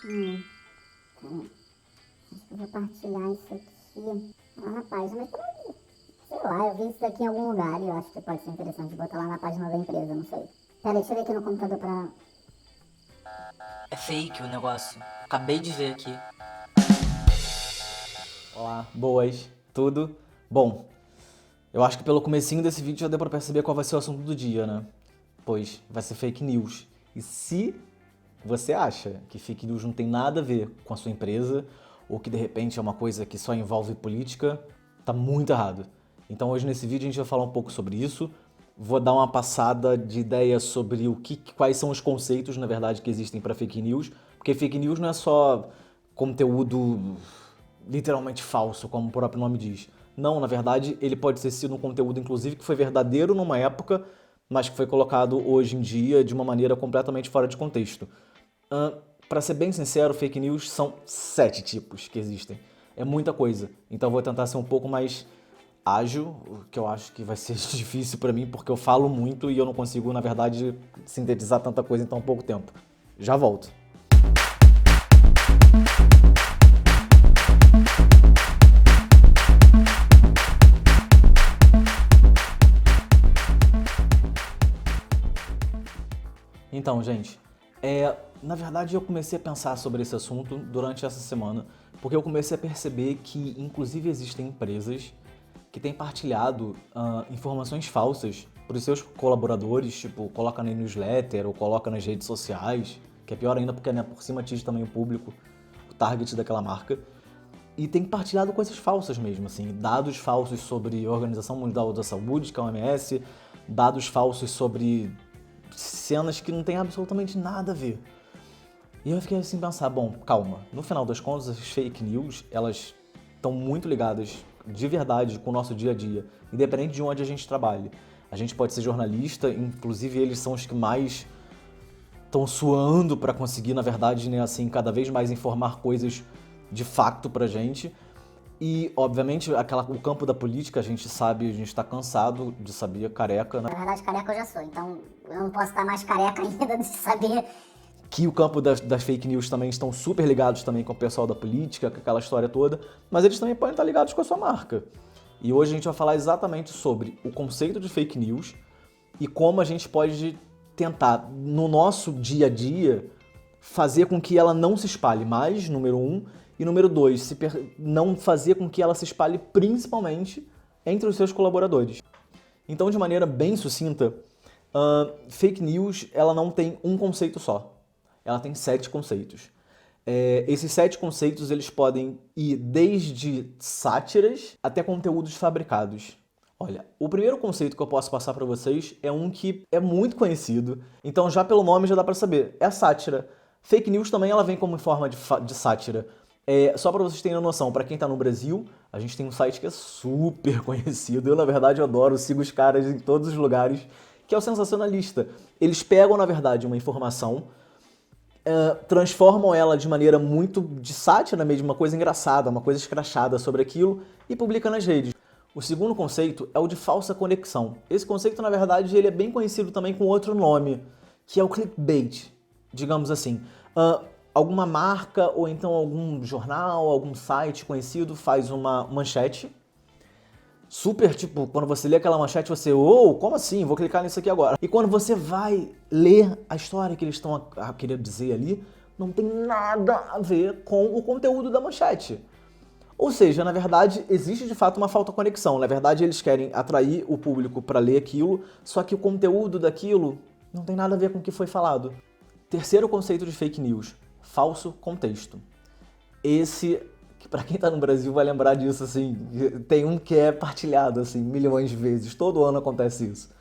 Calma. Acho que eu vou partilhar isso aqui lá na página. Mas também, sei lá, eu vi isso daqui em algum lugar e eu acho que pode ser interessante botar lá na página da empresa, não sei. Pera aí, deixa eu ver aqui no computador pra... É fake o negócio. Acabei de ver aqui. Olá, boas, tudo? Bom, eu acho que pelo comecinho desse vídeo já deu pra perceber qual vai ser o assunto do dia, né? Pois vai ser fake news. E se você acha que fake news não tem nada a ver com a sua empresa, ou que de repente é uma coisa que só envolve política, tá muito errado. Então hoje nesse vídeo a gente vai falar um pouco sobre isso. Vou dar uma passada de ideias sobre quais são os conceitos, na verdade, que existem para fake news, porque fake news não é só conteúdo literalmente falso, como o próprio nome diz. Não, na verdade, ele pode ter sido um conteúdo, inclusive, que foi verdadeiro numa época, mas que foi colocado hoje em dia de uma maneira completamente fora de contexto. Para ser bem sincero, fake news são 7 tipos que existem. É muita coisa. Então eu vou tentar ser um pouco mais ágil, o que eu acho que vai ser difícil para mim, porque eu falo muito e eu não consigo, na verdade, sintetizar tanta coisa em tão pouco tempo. Já volto. Então, gente, na verdade eu comecei a pensar sobre esse assunto durante essa semana, porque eu comecei a perceber que, inclusive, existem empresas que têm partilhado informações falsas para os seus colaboradores, tipo, coloca na newsletter ou coloca nas redes sociais, que é pior ainda porque, né, por cima atinge também o público, o target daquela marca, e tem partilhado coisas falsas mesmo, assim, dados falsos sobre a Organização Mundial da Saúde, que é a OMS, dados falsos sobre cenas que não tem absolutamente nada a ver. E eu fiquei assim pensar, bom, calma, no final das contas as fake news, elas estão muito ligadas de verdade com o nosso dia a dia, independente de onde a gente trabalhe. A gente pode ser jornalista, inclusive eles são os que mais estão suando para conseguir, na verdade, né, assim, cada vez mais informar coisas de fato pra gente. E, obviamente, o campo da política, a gente sabe, a gente tá cansado de saber, careca, né? Na verdade, careca eu já sou, então eu não posso estar mais careca ainda de saber. Que o campo das fake news também estão super ligados também com o pessoal da política, com aquela história toda, mas eles também podem estar ligados com a sua marca. E hoje a gente vai falar exatamente sobre o conceito de fake news e como a gente pode tentar, no nosso dia a dia, fazer com que ela não se espalhe mais, número um, e número dois, não fazer com que ela se espalhe principalmente entre os seus colaboradores. Então, de maneira bem sucinta, fake news ela não tem um conceito só. Ela tem 7 conceitos. Esses 7 conceitos eles podem ir desde sátiras até conteúdos fabricados. Olha, o primeiro conceito que eu posso passar para vocês é um que é muito conhecido, então já pelo nome já dá para saber, é a sátira. Fake news também ela vem como forma de sátira. Só para vocês terem uma noção, para quem tá no Brasil, a gente tem um site que é super conhecido, eu na verdade adoro, sigo os caras em todos os lugares, que é o Sensacionalista. Eles pegam na verdade uma informação, transformam ela de maneira muito de sátira mesmo, uma coisa engraçada, uma coisa escrachada sobre aquilo e publica nas redes. O segundo conceito é o de falsa conexão. Esse conceito, na verdade, ele é bem conhecido também com outro nome, que é o clickbait, digamos assim. Alguma marca ou então algum jornal, algum site conhecido faz uma manchete super, tipo, quando você lê aquela manchete, você, como assim? Vou clicar nisso aqui agora. E quando você vai ler a história que eles estão a querer dizer ali, não tem nada a ver com o conteúdo da manchete. Ou seja, na verdade, existe de fato uma falta de conexão. Na verdade, eles querem atrair o público para ler aquilo, só que o conteúdo daquilo não tem nada a ver com o que foi falado. Terceiro conceito de fake news, falso contexto. Esse, que para quem tá no Brasil vai lembrar disso, assim, tem um que é partilhado, assim, milhões de vezes. Todo ano acontece isso.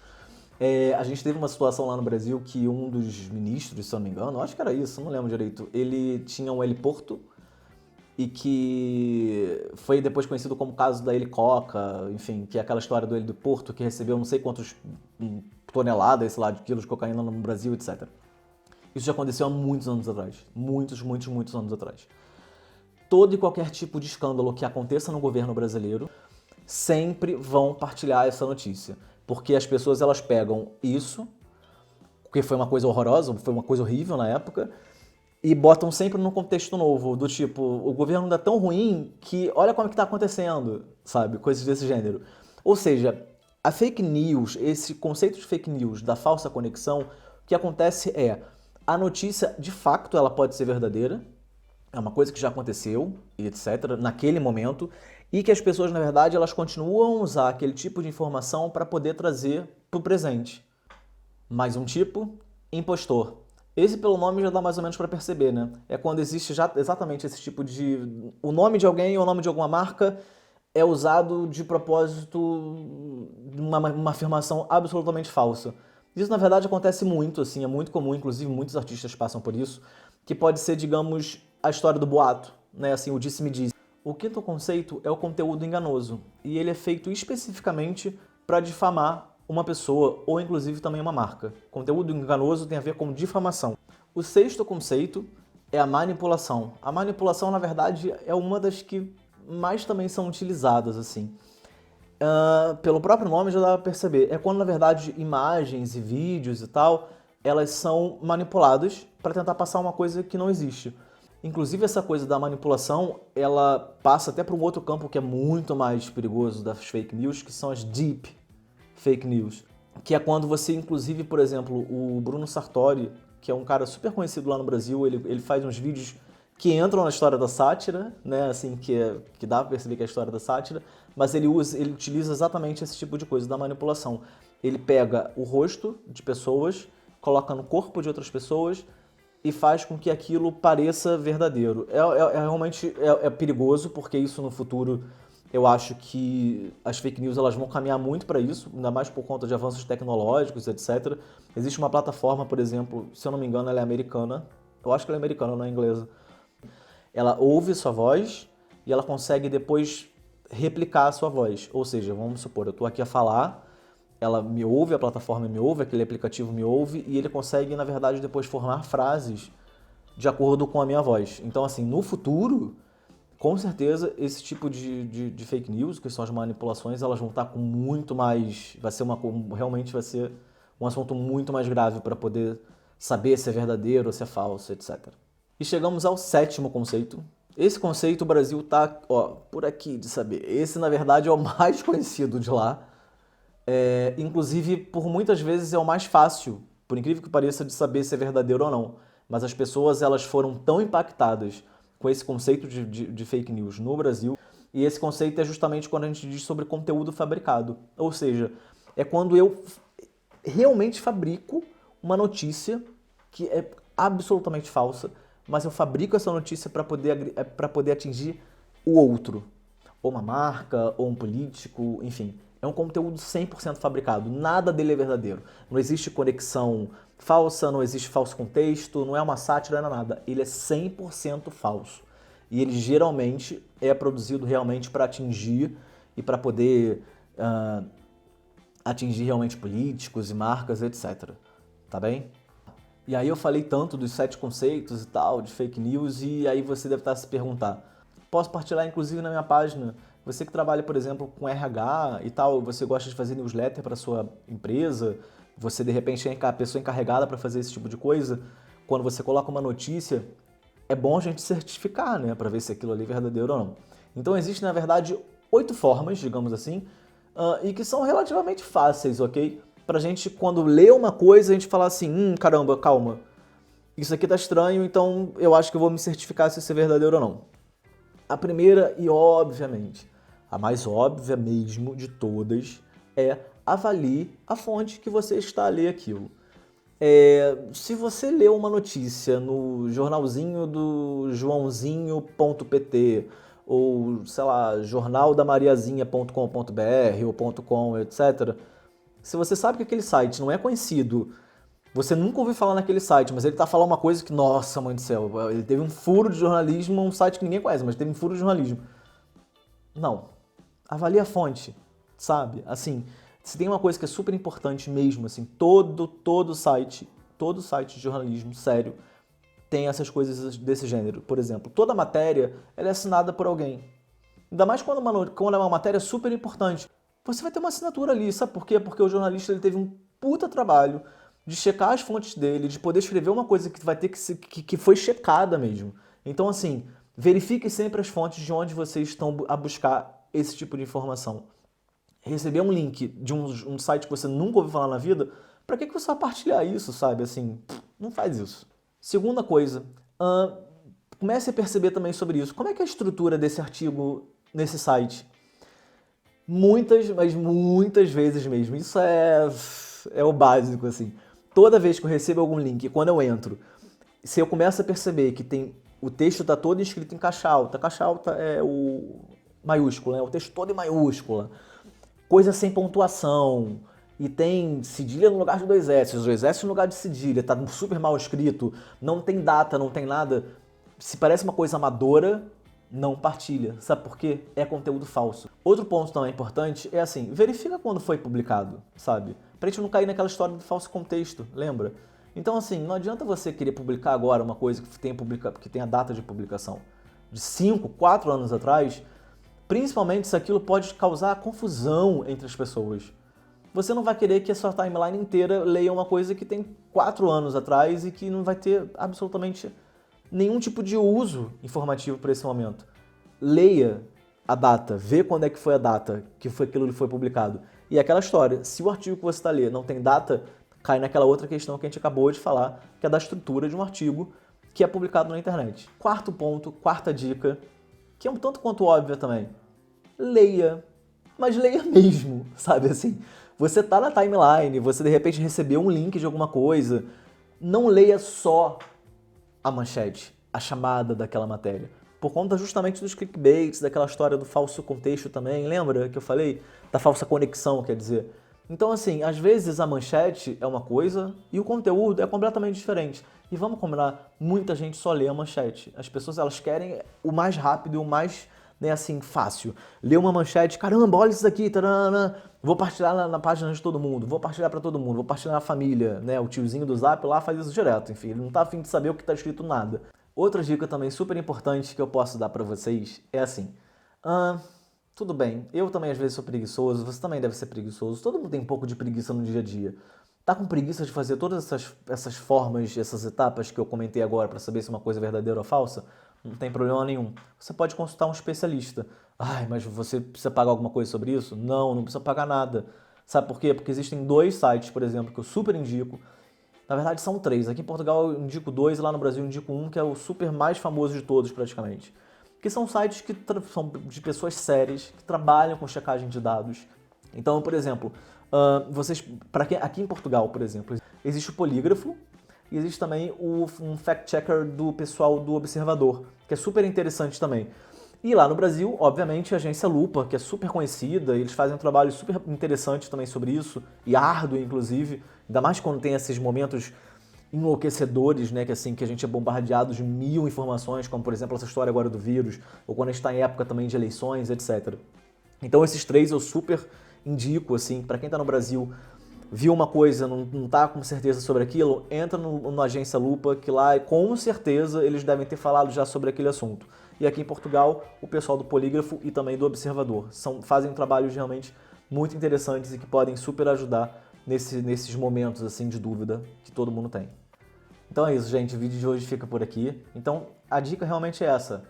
A gente teve uma situação lá no Brasil que um dos ministros, se eu não me engano, acho que era isso, não lembro direito, ele tinha um heliporto e que foi depois conhecido como caso da Helicoca, enfim, que é aquela história do heliporto que recebeu não sei quantos toneladas, sei lá, de quilos de cocaína no Brasil, etc. Isso já aconteceu há muitos anos atrás. Muitos anos atrás. Todo e qualquer tipo de escândalo que aconteça no governo brasileiro sempre vão partilhar essa notícia. Porque as pessoas elas pegam isso, porque foi uma coisa horrorosa, foi uma coisa horrível na época, e botam sempre num contexto novo, do tipo, o governo anda tão ruim que olha como que tá acontecendo, sabe? Coisas desse gênero. Ou seja, a fake news, esse conceito de fake news, da falsa conexão, o que acontece é, a notícia, de fato, ela pode ser verdadeira, é uma coisa que já aconteceu, e etc., naquele momento, e que as pessoas, na verdade, elas continuam a usar aquele tipo de informação para poder trazer para o presente. Mais um tipo, impostor. Esse, pelo nome, já dá mais ou menos para perceber, né? É quando existe já exatamente esse tipo de... O nome de alguém ou o nome de alguma marca é usado de propósito de uma afirmação absolutamente falsa. Isso, na verdade, acontece muito, assim, é muito comum, inclusive muitos artistas passam por isso, que pode ser, digamos, a história do boato, né? Assim, o disse-me-disse. O quinto conceito é o conteúdo enganoso, e ele é feito especificamente para difamar uma pessoa ou inclusive também uma marca. Conteúdo enganoso tem a ver com difamação. O sexto conceito é a manipulação. A manipulação, na verdade, é uma das que mais também são utilizadas, assim. Pelo próprio nome já dá pra perceber. É quando, na verdade, imagens e vídeos e tal, elas são manipuladas para tentar passar uma coisa que não existe. Inclusive, essa coisa da manipulação, ela passa até para um outro campo que é muito mais perigoso das fake news, que são as deep fake news. Que é quando você, inclusive, por exemplo, o Bruno Sartori, que é um cara super conhecido lá no Brasil, ele faz uns vídeos que entram na história da sátira, né, assim, que dá pra perceber que é a história da sátira, mas ele utiliza exatamente esse tipo de coisa, da manipulação. Ele pega o rosto de pessoas, coloca no corpo de outras pessoas e faz com que aquilo pareça verdadeiro. Realmente perigoso, porque isso no futuro eu acho que as fake news elas vão caminhar muito para isso, ainda mais por conta de avanços tecnológicos, etc. Existe uma plataforma, por exemplo, se eu não me engano, ela é americana. Eu acho que ela é americana, não é inglesa. Ela ouve sua voz e ela consegue depois replicar a sua voz. Ou seja, vamos supor, eu estou aqui a falar, ela me ouve, a plataforma me ouve, aquele aplicativo me ouve e ele consegue, na verdade, depois formar frases de acordo com a minha voz. Então, assim, no futuro, com certeza, esse tipo de fake news, que são as manipulações, elas vão estar com muito mais... realmente vai ser um assunto muito mais grave para poder saber se é verdadeiro ou se é falso, etc. E chegamos ao sétimo conceito. Esse conceito o Brasil tá, por aqui de saber. Esse, na verdade, é o mais conhecido de lá. Inclusive, por muitas vezes é o mais fácil, por incrível que pareça, de saber se é verdadeiro ou não. Mas as pessoas, elas foram tão impactadas com esse conceito de fake news no Brasil, e esse conceito é justamente quando a gente diz sobre conteúdo fabricado. Ou seja, é quando eu realmente fabrico uma notícia que é absolutamente falsa, mas eu fabrico essa notícia para poder atingir o outro. Ou uma marca, ou um político, enfim. É um conteúdo 100% fabricado, nada dele é verdadeiro. Não existe conexão falsa, não existe falso contexto, não é uma sátira, não é nada. Ele é 100% falso. E ele geralmente é produzido realmente para atingir e para poder atingir realmente políticos e marcas, etc. Tá bem? E aí eu falei tanto dos 7 conceitos e tal, de fake news, e aí você deve estar se perguntar. Posso partilhar inclusive na minha página. Você que trabalha, por exemplo, com RH e tal, você gosta de fazer newsletter para sua empresa, você de repente é a pessoa encarregada para fazer esse tipo de coisa, quando você coloca uma notícia, é bom a gente certificar, né, para ver se aquilo ali é verdadeiro ou não. Então existem, na verdade, 8 formas, digamos assim, e que são relativamente fáceis, ok? Pra gente, quando lê uma coisa, a gente falar assim, caramba, calma, isso aqui tá estranho, então eu acho que eu vou me certificar se isso é verdadeiro ou não. A primeira e, obviamente, a mais óbvia mesmo de todas é avalie a fonte que você está a ler aquilo. Se você leu uma notícia no jornalzinho do joãozinho.pt ou, sei lá, jornaldamariazinha.com.br ou .com, etc., se você sabe que aquele site não é conhecido, você nunca ouviu falar naquele site, mas ele tá falando uma coisa que, nossa, mãe do céu, ele teve um furo de jornalismo, um site que ninguém conhece, mas teve um furo de jornalismo. Não. Avalie a fonte, sabe? Assim, se tem uma coisa que é super importante mesmo, assim, todo site de jornalismo sério tem essas coisas desse gênero. Por exemplo, toda matéria, ela é assinada por alguém. Ainda mais quando é uma matéria super importante. Você vai ter uma assinatura ali, sabe por quê? Porque o jornalista ele teve um puta trabalho de checar as fontes dele, de poder escrever uma coisa que vai ter que foi checada mesmo. Então, assim, verifique sempre as fontes de onde vocês estão a buscar esse tipo de informação. Receber um link de um site que você nunca ouviu falar na vida, pra que você vai partilhar isso, sabe? Assim, não faz isso. Segunda coisa, comece a perceber também sobre isso. Como é que é a estrutura desse artigo nesse site? Muitas, mas muitas vezes mesmo. Isso é o básico, assim. Toda vez que eu recebo algum link, quando eu entro, se eu começo a perceber que o texto está todo escrito em caixa alta é o maiúsculo, né? O texto todo em maiúscula, coisa sem pontuação, e tem cedilha no lugar de 2 S, 2 S no lugar de cedilha, tá super mal escrito, não tem data, não tem nada. Se parece uma coisa amadora, não partilha. Sabe por quê? É conteúdo falso. Outro ponto também importante é assim, verifica quando foi publicado, sabe? Pra gente não cair naquela história do falso contexto, lembra? Então assim, não adianta você querer publicar agora uma coisa que tenha data de publicação de 5, 4 anos atrás, principalmente se aquilo pode causar confusão entre as pessoas. Você não vai querer que a sua timeline inteira leia uma coisa que tem 4 anos atrás e que não vai ter absolutamente nenhum tipo de uso informativo para esse momento. Leia a data, vê quando é que foi a data que aquilo foi publicado. E aquela história, se o artigo que você está lendo não tem data, cai naquela outra questão que a gente acabou de falar, que é da estrutura de um artigo que é publicado na internet. Quarto ponto, quarta dica, que é um tanto quanto óbvia também. Leia, mas leia mesmo, sabe assim? Você tá na timeline, você de repente recebeu um link de alguma coisa, não leia só a manchete, a chamada daquela matéria. Por conta justamente dos clickbaits, daquela história do falso contexto também, lembra que eu falei? Da falsa conexão, quer dizer. Então assim, às vezes a manchete é uma coisa e o conteúdo é completamente diferente. E vamos combinar, muita gente só lê a manchete. As pessoas, elas querem o mais rápido e o mais, né, assim, fácil. Lê uma manchete, caramba, olha isso aqui, tarana, vou partilhar na página de todo mundo, vou partilhar para todo mundo, vou partilhar na família, né? O tiozinho do Zap lá faz isso direto, enfim, ele não tá afim de saber o que tá escrito nada. Outra dica também super importante que eu posso dar para vocês é assim, tudo bem, eu também às vezes sou preguiçoso, você também deve ser preguiçoso, todo mundo tem um pouco de preguiça no dia a dia. Tá com preguiça de fazer todas essas formas, essas etapas que eu comentei agora para saber se uma coisa é verdadeira ou falsa? Não tem problema nenhum. Você pode consultar um especialista. Ai, mas você precisa pagar alguma coisa sobre isso? Não, não precisa pagar nada. Sabe por quê? Porque existem 2 sites, por exemplo, que eu super indico. Na verdade são 3. Aqui em Portugal eu indico 2 e lá no Brasil eu indico um, que é o super mais famoso de todos praticamente. Que são sites que são de pessoas sérias, que trabalham com checagem de dados. Então, por exemplo, aqui em Portugal, por exemplo, existe o Polígrafo e existe também um fact-checker do pessoal do Observador, que é super interessante também. E lá no Brasil, obviamente, a agência Lupa, que é super conhecida, eles fazem um trabalho super interessante também sobre isso, e árduo, inclusive, ainda mais quando tem esses momentos enlouquecedores, né, que assim, que a gente é bombardeado de 1000 informações, como por exemplo essa história agora do vírus, ou quando a gente está em época também de eleições, etc. Então esses 3 eu super indico, assim, para quem está no Brasil, viu uma coisa, não tá com certeza sobre aquilo, entra no Agência Lupa, que lá com certeza eles devem ter falado já sobre aquele assunto. E aqui em Portugal, o pessoal do Polígrafo e também do Observador fazem trabalhos realmente muito interessantes e que podem super ajudar nesses momentos assim de dúvida que todo mundo tem. Então é isso, gente, o vídeo de hoje fica por aqui. Então a dica realmente é essa.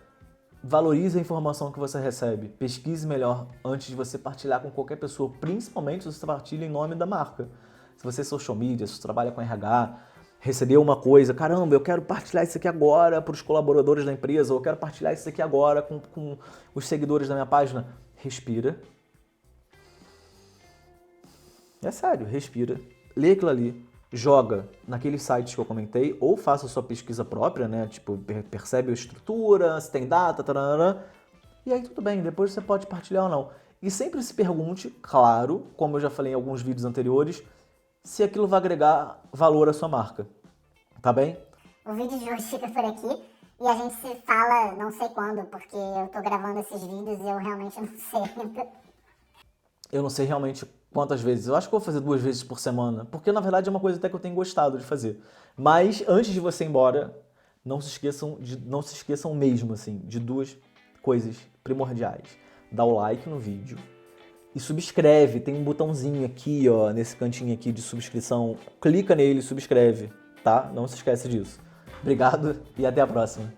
Valorize a informação que você recebe, pesquise melhor antes de você partilhar com qualquer pessoa, principalmente se você partilha em nome da marca. Se você é social media, se você trabalha com RH, recebeu uma coisa, caramba, eu quero partilhar isso aqui agora para os colaboradores da empresa, ou eu quero partilhar isso aqui agora com os seguidores da minha página. Respira. É sério, respira. Lê aquilo ali. Joga naqueles sites que eu comentei, ou faça a sua pesquisa própria, né? Tipo, percebe a estrutura, se tem data, tarará, e aí tudo bem, depois você pode partilhar ou não. E sempre se pergunte, claro, como eu já falei em alguns vídeos anteriores, se aquilo vai agregar valor à sua marca. Tá bem? O vídeo de hoje fica por aqui e a gente se fala não sei quando, porque eu tô gravando esses vídeos e eu realmente não sei ainda. Eu não sei realmente quantas vezes. Eu acho que vou fazer 2 vezes por semana, porque na verdade é uma coisa até que eu tenho gostado de fazer. Mas antes de você ir embora, não se esqueçam mesmo assim de 2 coisas primordiais. Dá o like no vídeo e subscreve. Tem um botãozinho aqui, ó, nesse cantinho aqui de subscrição. Clica nele e subscreve, tá? Não se esquece disso. Obrigado e até a próxima.